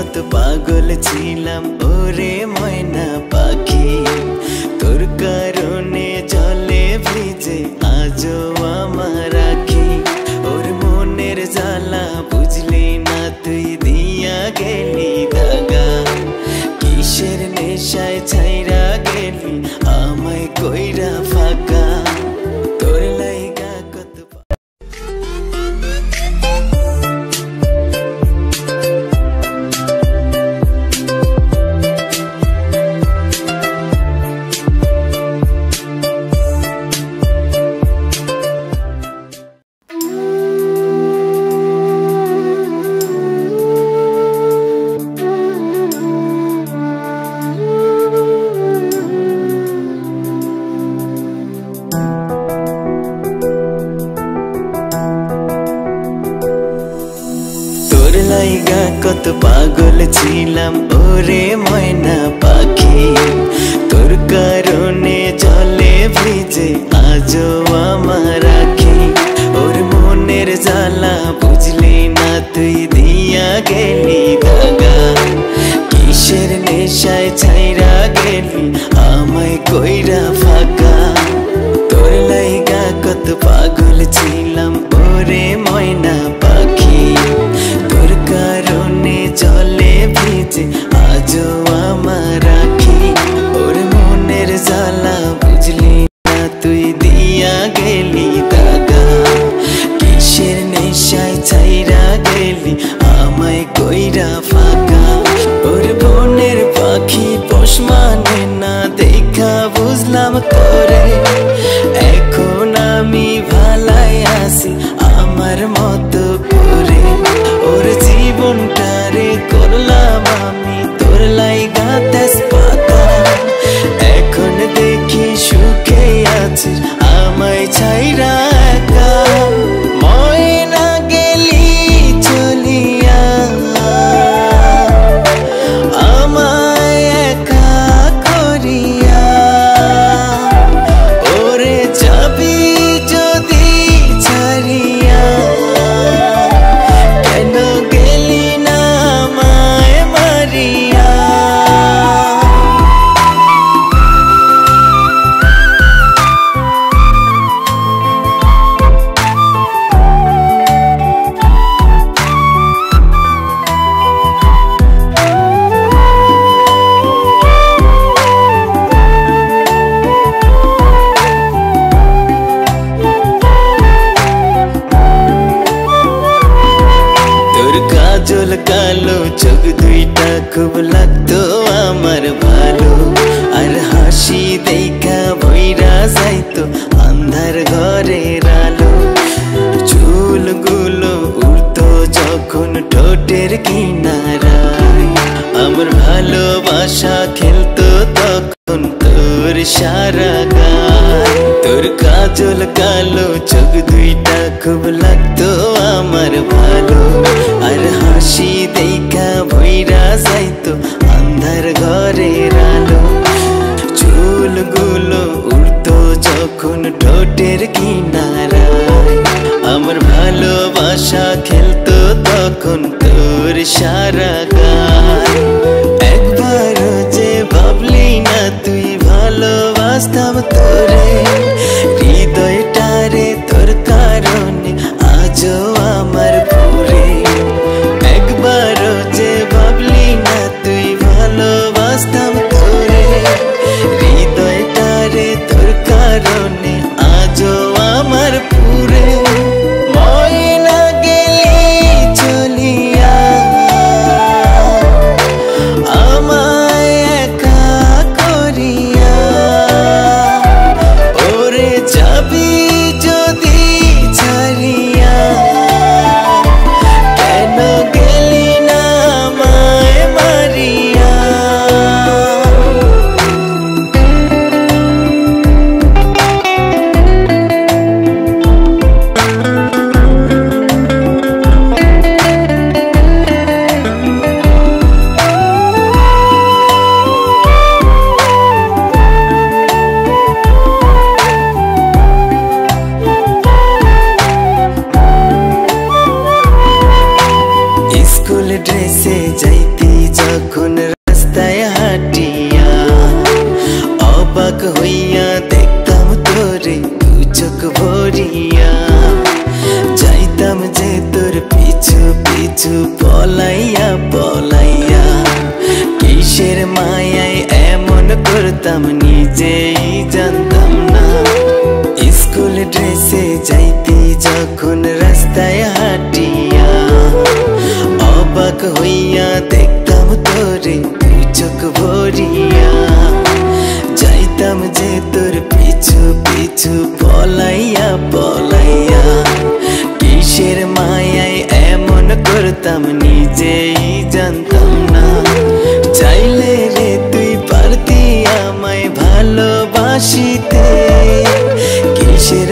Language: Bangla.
কত পাগল ছিলাম ওরে ময়না পাখি, তোর কারণে জলে ভিজে আজও আমার আখি। ওর মনের জ্বালা বুঝলি না তুই দিয়া গেলি দাগা, কিসের নেশায় ছাইরা গেলি আমায় কইরা ফাঁকা। তোর লাইগা কত লাইগা কত পাগল ছিলাম ওরে ময়না পাখি, তোর কারণে জলে ভিজে আজও আমার আখি। ওর মনের জ্বালা বুঝলি না তুই দিয়া গেলি দাগা, কিসের নেশায় ছাইরা গেলি আমায় কইরা ফাঁকা। তোর লাইগা কত পাগল ছিলাম ওরে ময়না পাখি, তোর কারণে জলে ভিজে আজও আমার আখি। ওর মনের জ্বালা বুঝলি না তুই দিয়া গেলি দাগা, কিসের নেশায় ছাইরা গেলি আমায় কইরা ফাঁকা। ওর বনের পাখি পোষ মানে না দেখা বুঝলাম তোরে, এখন আমি ভালাই আছি আমার মতো করে। ওর জীবনটারে করলাম আমি তোর লাইগা তেজপাতা, এখন দেখি সুখে আছিস আমায় ছাইরা একা। ময়না গেলি চলিয়া আমায় একা করিয়া, ওরে যাবি যদি ছাড়িয়া কেন গেলি না আমায় মারিয়া। তোর কাজল কালো চোখ দুইটা খুব লাগতো আমার ভালো, আর হাসি দেখা ভইরা যাইতো আন্ধার ঘরের আলো। চুলগুলো উড়তো যখন ঠোঁটের কিনারায়, আমার ভালোবাসা খেলতো তখন তোর সারা গায়। তোর কাজল কালো চোখ দুইটা খুব লাগতো আমার ভালো, আর হাসি দেখা ভইরা যাইতো আন্ধার ঘরের আলো। চুলগুলো উড়তো যখন ঠোঁটের কিনারায়, আমার ভালোবাসা খেলতো তখন তোর সারা গায়। একবারও যে ভাবলি না তুই ভালোবাসতাম তোরে, হৃদয়টারে তোর কারণে আজও আমার পুরে। একবারও যে ভাবলি না তুই ভালোবাসতাম তোরে, হৃদয়টারে তোর কারণে আজও আমার পুরে। ময়না গেলি চলিয়া আমায় একা করিয়া, ওরে যাবি যদি ছাড়িয়া কেন গেলি না আমায় মারিয়া। স্কুল ড্রেসে যাইতি যাইতে যখন রাস্তায় হাঁটিয়া অবাক হইয়া দেখতাম তোরে দুই চোখ ভরিয়া যাইতাম যে তোর পিছু পিছু পলাইয়া পলাইয়া কিসের মায়ায় এমন করতাম নিজেই জানতাম না চাইলে রে তুই পারতি আমায় ভালোবাসিতে কিসের